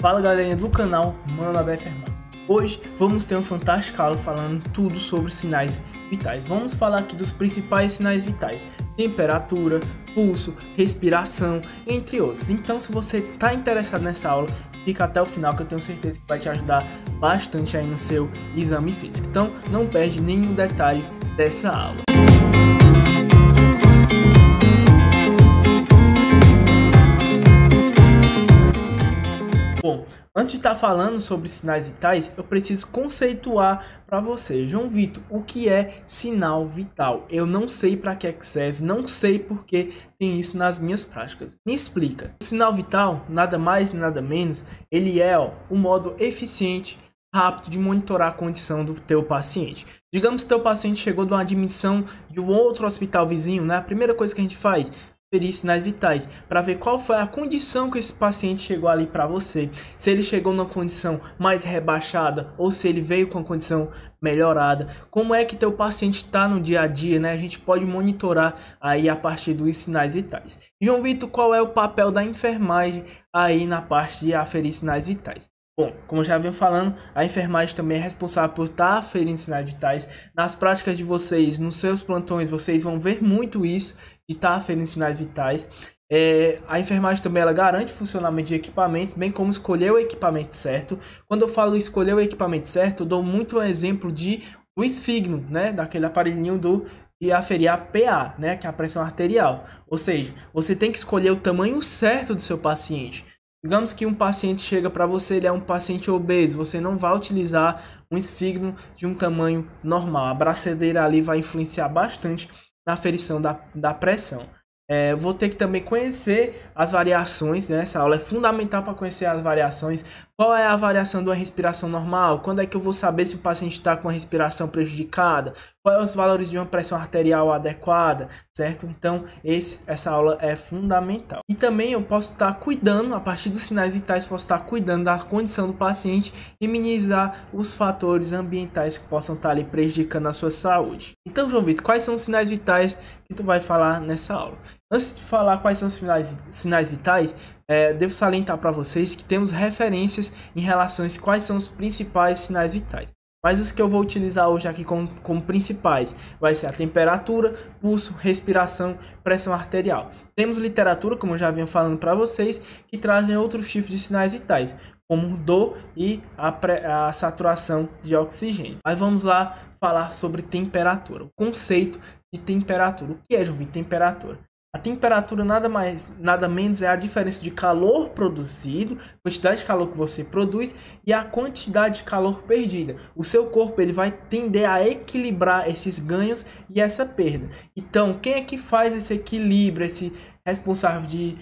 Fala galerinha do canal Mano Aberto. Hoje vamos ter um fantástico aula falando tudo sobre sinais vitais. Vamos falar aqui dos principais sinais vitais: temperatura, pulso, respiração, entre outros. Então, se você está interessado nessa aula, fica até o final que eu tenho certeza que vai te ajudar bastante aí no seu exame físico. Então, não perde nenhum detalhe dessa aula. Bom, antes de estar falando sobre sinais vitais, eu preciso conceituar para você, João Vitor, o que é sinal vital. Eu não sei para que serve, não sei porque tem isso nas minhas práticas. Me explica. O sinal vital, nada mais, nada menos, ele é o modo eficiente, rápido de monitorar a condição do teu paciente. Digamos que teu paciente chegou de uma admissão de um outro hospital vizinho, né? A primeira coisa que a gente faz, conferir sinais vitais, para ver qual foi a condição que esse paciente chegou ali para você. Se ele chegou numa condição mais rebaixada ou se ele veio com a condição melhorada. Como é que teu paciente está no dia a dia, né? A gente pode monitorar aí a partir dos sinais vitais. João Vitor, qual é o papel da enfermagem aí na parte de aferir sinais vitais? Bom, como eu já venho falando, a enfermagem também é responsável por estar aferindo sinais vitais. Nas práticas de vocês, nos seus plantões, vocês vão ver muito isso, de estar aferindo sinais vitais. A enfermagem também ela garante o funcionamento de equipamentos, bem como escolher o equipamento certo. Quando eu falo escolher o equipamento certo, eu dou muito um exemplo do esfigno, né? Daquele aparelhinho de aferir a PA, né? Que é a pressão arterial. Ou seja, você tem que escolher o tamanho certo do seu paciente. Digamos que um paciente chega para você, ele é um paciente obeso, você não vai utilizar um esfigno de um tamanho normal. A braçadeira ali vai influenciar bastante na aferição da pressão. Vou ter que também conhecer as variações, né? Essa aula é fundamental para conhecer as variações. Qual é a variação de uma respiração normal? Quando é que eu vou saber se o paciente está com a respiração prejudicada? Quais os valores de uma pressão arterial adequada, certo? Então, essa aula é fundamental. E também eu posso estar cuidando, a partir dos sinais vitais, posso estar cuidando da condição do paciente e minimizar os fatores ambientais que possam estar ali prejudicando a sua saúde. Então, João Vitor, quais são os sinais vitais que tu vai falar nessa aula? Antes de falar quais são os sinais vitais, devo salientar para vocês que temos referências em relação a quais são os principais sinais vitais. Mas os que eu vou utilizar hoje aqui como principais vai ser a temperatura, pulso, respiração, pressão arterial. Temos literatura, como eu já vinha falando para vocês, que trazem outros tipos de sinais vitais, como dor e a saturação de oxigênio. Aí vamos lá falar sobre temperatura, o conceito de temperatura. O que é, João Vitor, temperatura? A temperatura nada mais, nada menos é a diferença de calor produzido, quantidade de calor que você produz e a quantidade de calor perdida. O seu corpo ele vai tender a equilibrar esses ganhos e essa perda. Então, quem é que faz esse equilíbrio, esse responsável de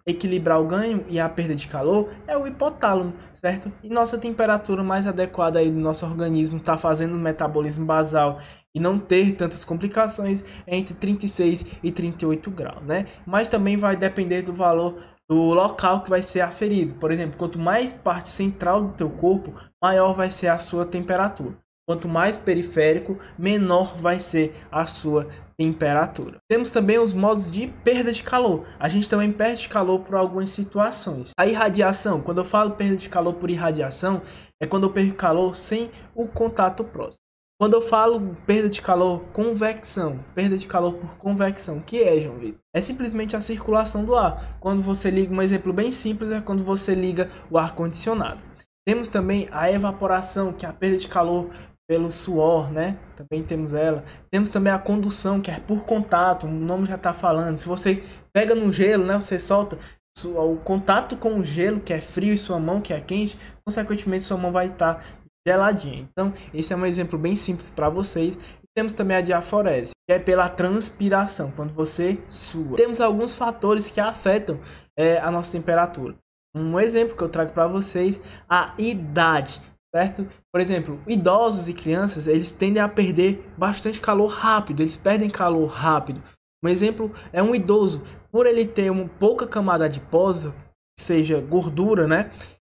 equilibrar o ganho e a perda de calor? É o hipotálamo, certo? E nossa temperatura mais adequada aí do nosso organismo está fazendo o metabolismo basal e não ter tantas complicações é entre 36 e 38 graus, né? Mas também vai depender do valor do local que vai ser aferido. Por exemplo, quanto mais parte central do teu corpo, maior vai ser a sua temperatura. Quanto mais periférico, menor vai ser a sua temperatura. Temos também os modos de perda de calor. A gente também perde calor por algumas situações. A irradiação, quando eu falo perda de calor por irradiação, é quando eu perco calor sem o contato próximo. Quando eu falo perda de calor, convecção, perda de calor por convecção, o que é, João Vitor? É simplesmente a circulação do ar. Quando você liga, um exemplo bem simples é quando você liga o ar-condicionado. Temos também a evaporação, que é a perda de calor pelo suor, né? Também temos ela. Temos também a condução, que é por contato, o nome já está falando. Se você pega no gelo, né? Você solta o contato com o gelo, que é frio, e sua mão, que é quente, consequentemente sua mão vai estar geladinha. Então, esse é um exemplo bem simples para vocês. E temos também a diaforese, que é pela transpiração, quando você sua. Temos alguns fatores que afetam a nossa temperatura. Um exemplo que eu trago para vocês, a idade, certo? Por exemplo, idosos e crianças, eles tendem a perder bastante calor rápido, eles perdem calor rápido. Um exemplo é um idoso, por ele ter uma pouca camada adiposa, seja gordura, né?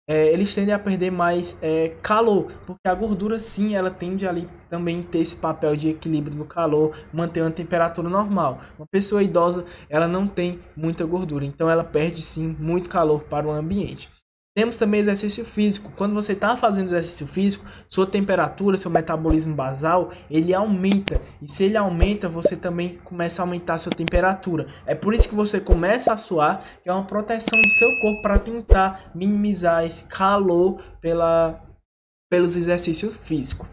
Eles tendem a perder mais calor, porque a gordura sim, ela tende ali também ter esse papel de equilíbrio do calor, manter uma temperatura normal. Uma pessoa idosa, ela não tem muita gordura, então ela perde sim muito calor para o ambiente. Temos também exercício físico. Quando você está fazendo exercício físico, sua temperatura, seu metabolismo basal, ele aumenta. E se ele aumenta, você também começa a aumentar a sua temperatura. É por isso que você começa a suar, que é uma proteção do seu corpo para tentar minimizar esse calor pelos exercícios físicos.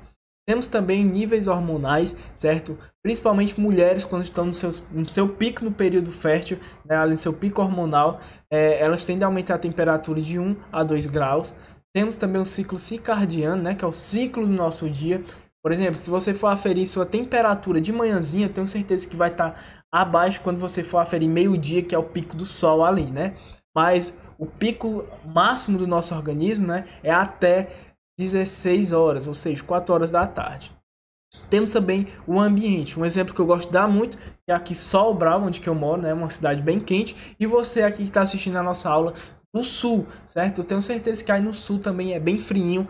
Temos também níveis hormonais, certo? Principalmente mulheres quando estão no seu pico no período fértil, né, ali no seu pico hormonal, elas tendem a aumentar a temperatura de 1 a 2 graus. Temos também o ciclo circadiano, né, que é o ciclo do nosso dia. Por exemplo, se você for aferir sua temperatura de manhãzinha, tenho certeza que vai estar abaixo quando você for aferir meio-dia, que é o pico do sol ali, né? Mas o pico máximo do nosso organismo, né, é até 16 horas, ou seja, 4 horas da tarde. Temos também o ambiente. Um exemplo que eu gosto de dar muito é aqui Sol Bravo, onde que eu moro, né? Uma cidade bem quente. E você aqui que está assistindo a nossa aula do sul, certo? Eu tenho certeza que aí no sul também é bem friinho,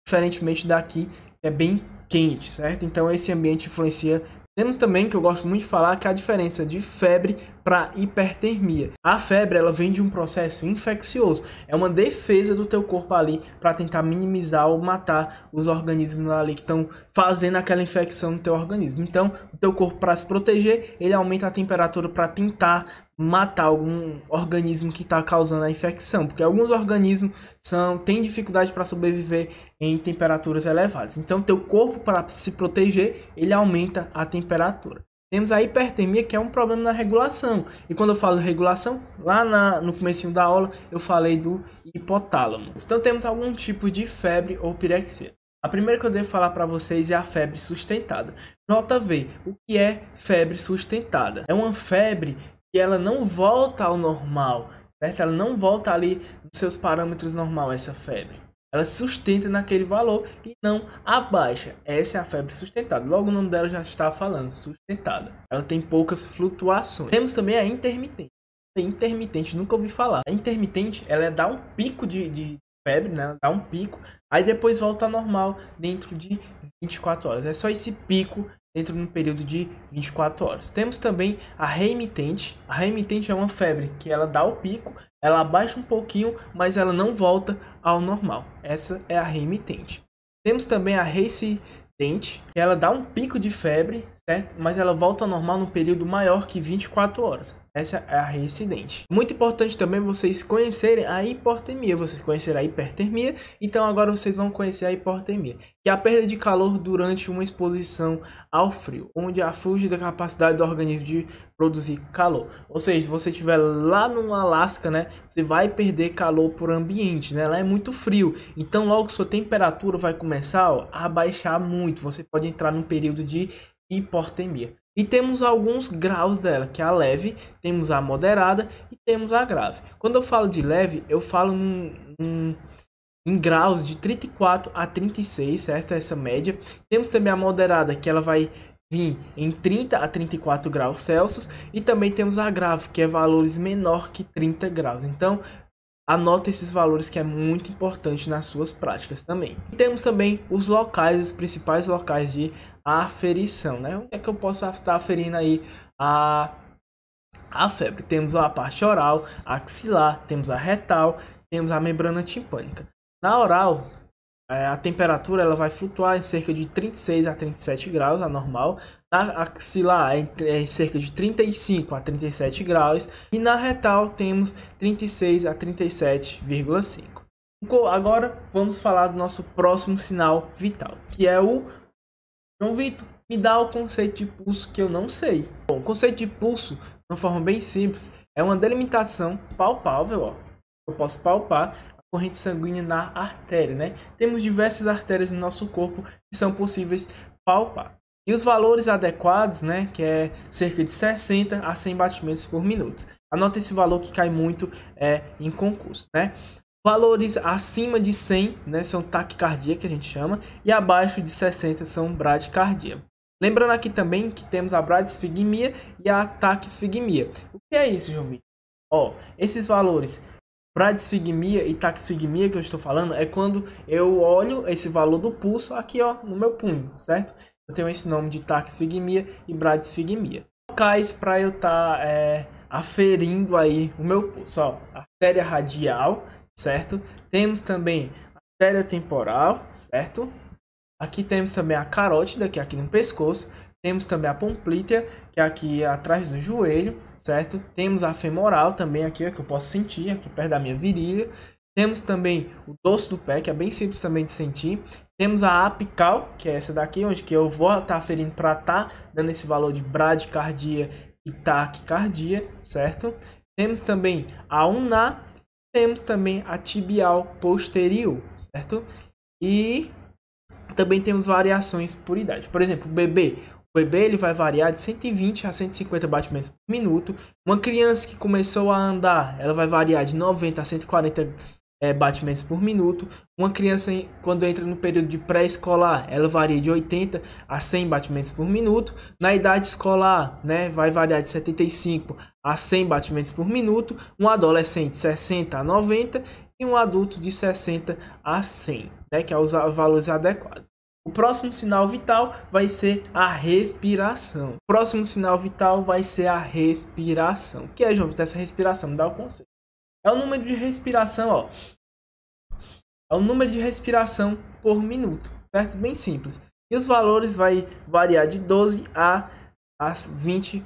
diferentemente daqui, é bem quente, certo? Então esse ambiente influencia. Temos também, que eu gosto muito de falar, que é a diferença de febre para hipertermia. A febre, ela vem de um processo infeccioso. É uma defesa do teu corpo ali para tentar minimizar ou matar os organismos ali que estão fazendo aquela infecção no teu organismo. Então, o teu corpo, para se proteger, ele aumenta a temperatura para tentar matar algum organismo que está causando a infecção, porque alguns organismos têm dificuldade para sobreviver em temperaturas elevadas. Então, teu corpo, para se proteger, ele aumenta a temperatura. Temos a hipertermia, que é um problema na regulação. E quando eu falo de regulação, lá no comecinho da aula, eu falei do hipotálamo. Então, temos algum tipo de febre ou pirexia. A primeira que eu devo falar para vocês é a febre sustentada. JV, o que é febre sustentada? É uma febre que ela não volta ao normal, certo? Ela não volta ali nos seus parâmetros normais, essa febre. Ela se sustenta naquele valor e não abaixa. Essa é a febre sustentada. Logo o nome dela já está falando, sustentada. Ela tem poucas flutuações. Temos também a intermitente. A intermitente, nunca ouvi falar. A intermitente, ela dá um pico de febre, né? Ela dá um pico, aí depois volta ao normal dentro de 24 horas. É só esse pico dentro de um período de 24 horas. Temos também a remitente. A remitente é uma febre que ela dá o pico, ela abaixa um pouquinho, mas ela não volta ao normal. Essa é a remitente. Temos também a reincidente, que ela dá um pico de febre, certo? Mas ela volta ao normal num período maior que 24 horas. Essa é a reincidente. Muito importante também vocês conhecerem a hipotermia. Vocês conheceram a hipertermia, então agora vocês vão conhecer a hipotermia, que é a perda de calor durante uma exposição ao frio, onde há fuga da capacidade do organismo de produzir calor. Ou seja, se você estiver lá no Alasca, né, você vai perder calor por ambiente, né? Lá é muito frio, então logo sua temperatura vai começar, ó, a baixar muito. Você pode entrar num período de hipotermia. E temos alguns graus dela, que é a leve, temos a moderada e temos a grave. Quando eu falo de leve, eu falo em graus de 34 a 36, certo? Essa média. Temos também a moderada, que ela vai vir em 30 a 34 graus Celsius. E também temos a grave, que é valores menor que 30 graus. Então, anota esses valores, que é muito importante nas suas práticas também. E temos também os locais, os principais locais de aferição, né? Onde é que eu posso estar aferindo aí a febre? Temos a parte oral, a axilar, temos a retal, temos a membrana timpânica. Na oral, a temperatura ela vai flutuar em cerca de 36 a 37 graus, a normal. Na axilar é cerca de 35 a 37 graus. E na retal temos 36 a 37,5. Agora vamos falar do nosso próximo sinal vital, que é o... João Vitor, me dá o conceito de pulso, que eu não sei. Bom, o conceito de pulso, de uma forma bem simples, é uma delimitação palpável, ó. Eu posso palpar a corrente sanguínea na artéria, né? Temos diversas artérias no nosso corpo que são possíveis palpar. E os valores adequados, né, que é cerca de 60 a 100 batimentos por minuto. Anota esse valor que cai muito em concurso, né? Valores acima de 100, né, são taquicardia, que a gente chama, e abaixo de 60 são bradicardia. Lembrando aqui também que temos a bradisfigmia e a taquisfigmia. O que é isso, João Vitor? Ó, esses valores, bradisfigmia e taquisfigmia que eu estou falando, é quando eu olho esse valor do pulso aqui, ó, no meu punho, certo? Eu tenho esse nome de taquisfigmia e bradisfigmia. Locais para eu estar aferindo aí o meu pulso, ó, artéria radial, certo? Temos também a artéria temporal, certo? Aqui temos também a carótida, que é aqui no pescoço. Temos também a poplítea, que é aqui atrás do joelho, certo? Temos a femoral também aqui, ó, que eu posso sentir, aqui perto da minha virilha. Temos também o dorso do pé, que é bem simples também de sentir. Temos a apical, que é essa daqui, onde que eu vou estar aferindo para estar dando esse valor de bradicardia e taquicardia, certo? Temos também a ulnar, temos também a tibial posterior, certo? E também temos variações por idade. Por exemplo, o bebê ele vai variar de 120 a 150 batimentos por minuto. Uma criança que começou a andar, ela vai variar de 90 a 140 batimentos por minuto. Uma criança, quando entra no período de pré-escolar, ela varia de 80 a 100 batimentos por minuto. Na idade escolar, né, vai variar de 75 a 100 batimentos por minuto. Um adolescente, 60 a 90. E um adulto de 60 a 100, né, que é os valores adequados. O próximo sinal vital vai ser a respiração. O próximo sinal vital vai ser a respiração. O que é, João Vitor, essa respiração? Me dá o conceito. É o número de respiração, ó. É o número de respiração por minuto, certo? Bem simples. E os valores vai variar de 12 a 20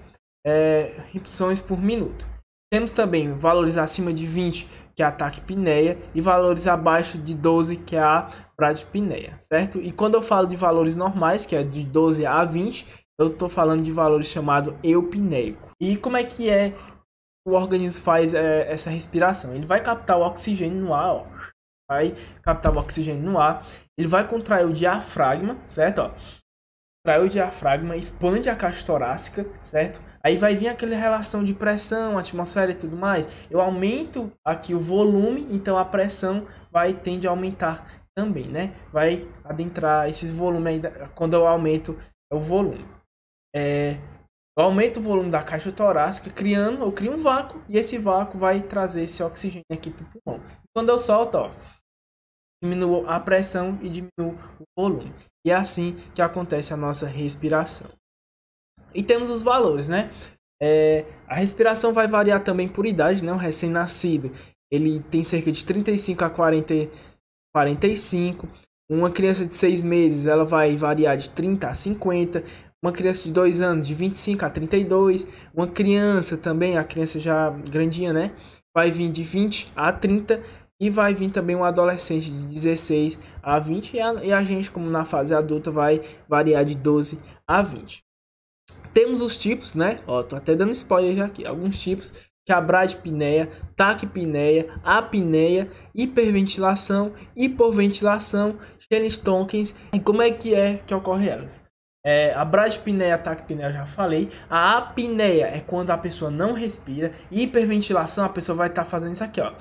repetições por minuto. Temos também valores acima de 20, que é a taquipneia, e valores abaixo de 12, que é a bradipneia, certo? E quando eu falo de valores normais, que é de 12 a 20, eu estou falando de valores chamado eupneico. E como é que o organismo faz essa respiração? Ele vai captar o oxigênio no ar, ó. Vai captar o oxigênio no ar, ele vai contrair o diafragma, certo? Ó. Contrai o diafragma, expande a caixa torácica, certo? Aí vai vir aquela relação de pressão, atmosfera e tudo mais. Eu aumento aqui o volume, então a pressão tende a aumentar também, né? Vai adentrar esses volumes aí quando eu aumento o volume. Eu aumento o volume da caixa torácica, eu crio um vácuo, e esse vácuo vai trazer esse oxigênio aqui para o pulmão. Quando eu solto, ó, diminuo a pressão e diminuo o volume. E é assim que acontece a nossa respiração. E temos os valores, né? A respiração vai variar também por idade, né? O recém-nascido, ele tem cerca de 35 a 45. Uma criança de 6 meses, ela vai variar de 30 a 50. Uma criança de 2 anos, de 25 a 32. Uma criança também, a criança já grandinha, né? Vai vir de 20 a 30. E vai vir também um adolescente de 16 a 20. E a gente, como na fase adulta, vai variar de 12 a 20. Temos os tipos, né? Ó, tô até dando spoiler já aqui. Alguns tipos, que é a bradipneia, taquipneia, apneia, hiperventilação, hipoventilação, Stevens-Tompkins. E como é que ocorre elas? A bradipneia, a taquipneia eu já falei. A apneia é quando a pessoa não respira. Hiperventilação, a pessoa vai estar fazendo isso aqui, ó.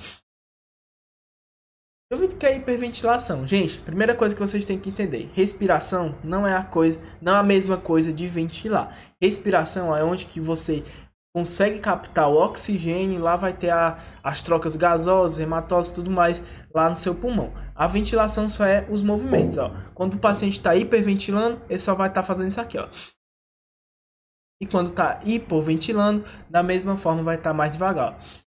Eu vi que é hiperventilação. Gente, primeira coisa que vocês têm que entender. Respiração não é a mesma coisa de ventilar. Respiração é onde que você consegue captar o oxigênio, lá vai ter as trocas gasosas, hematose e tudo mais lá no seu pulmão. A ventilação só é os movimentos, ó. Quando o paciente está hiperventilando, ele só vai estar fazendo isso aqui, ó. E quando está hipoventilando, da mesma forma vai estar mais devagar, ó.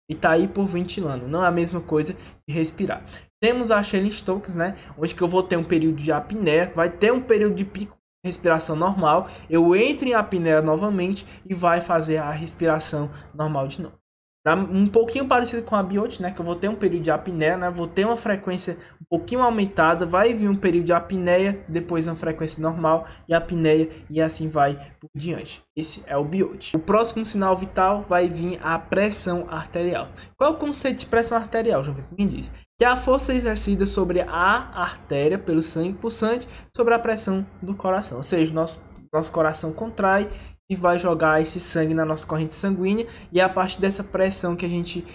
E tá hipoventilando, não é a mesma coisa que respirar. Temos a Stevens-Tompkins, né? Onde que eu vou ter um período de apneia, vai ter um período de pico de respiração normal, eu entro em apneia novamente e vai fazer a respiração normal de novo. Um pouquinho parecido com a Biot, né? Que eu vou ter um período de apneia, né? Vou ter uma frequência um pouquinho aumentada, vai vir um período de apneia, depois uma frequência normal e apneia, e assim vai por diante. Esse é o Biot. O próximo sinal vital vai vir a pressão arterial. Qual é o conceito de pressão arterial, João Vitor? Me diz. Que é a força exercida sobre a artéria pelo sangue pulsante sobre a pressão do coração. Ou seja, nosso coração contrai e vai jogar esse sangue na nossa corrente sanguínea, e é a partir dessa pressão que a gente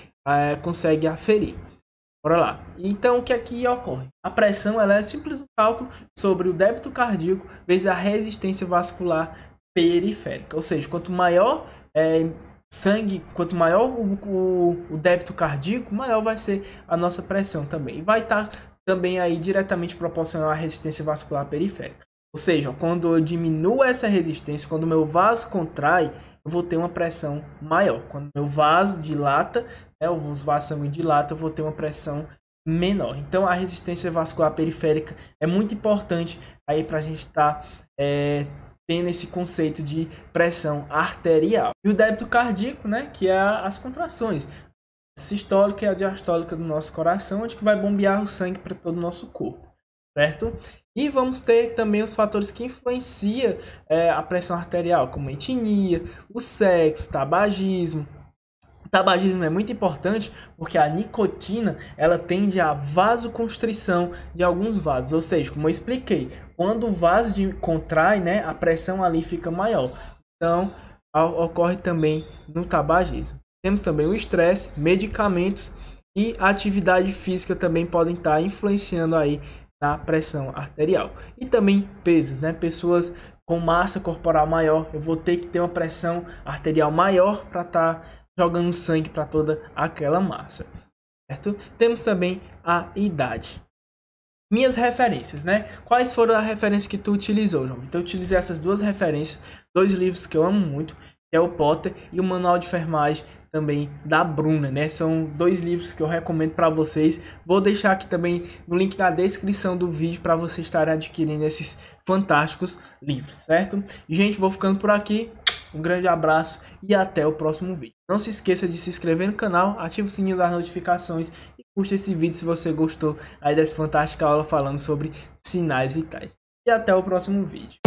consegue aferir. Bora lá. Então, o que aqui ocorre? A pressão ela é simples um cálculo sobre o débito cardíaco vezes a resistência vascular periférica. Ou seja, quanto maior sangue, quanto maior o débito cardíaco, maior vai ser a nossa pressão também. E vai estar também aí diretamente proporcional à resistência vascular periférica. Ou seja, quando eu diminuo essa resistência, quando o meu vaso contrai, eu vou ter uma pressão maior. Quando meu vaso dilata, né, os vasos sanguíneos dilatam, eu vou ter uma pressão menor. Então a resistência vascular periférica é muito importante aí para a gente estar tendo esse conceito de pressão arterial. E o débito cardíaco, né, que é as contrações sistólica e a diastólica do nosso coração, onde que vai bombear o sangue para todo o nosso corpo, certo? E vamos ter também os fatores que influenciam a pressão arterial, como a etnia, o sexo, tabagismo. O tabagismo é muito importante porque a nicotina ela tende à vasoconstrição de alguns vasos, ou seja, como eu expliquei, quando o vaso contrai, né, a pressão ali fica maior. Então, ocorre também no tabagismo. Temos também o estresse, medicamentos e atividade física também podem estar influenciando aí na pressão arterial. E também pesos, né? Pessoas com massa corporal maior, eu vou ter que ter uma pressão arterial maior para estar jogando sangue para toda aquela massa, certo? Temos também a idade. Minhas referências, né? Quais foram as referências que tu utilizou, João? Então eu utilizei essas duas referências, dois livros que eu amo muito, que é o Potter e o Manual de Enfermagem também da Bruna, né? São dois livros que eu recomendo para vocês. Vou deixar aqui também no link na descrição do vídeo para vocês estarem adquirindo esses fantásticos livros, certo? E, gente, vou ficando por aqui. Um grande abraço e até o próximo vídeo. Não se esqueça de se inscrever no canal, ative o sininho das notificações e curte esse vídeo se você gostou aí dessa fantástica aula falando sobre sinais vitais. E até o próximo vídeo.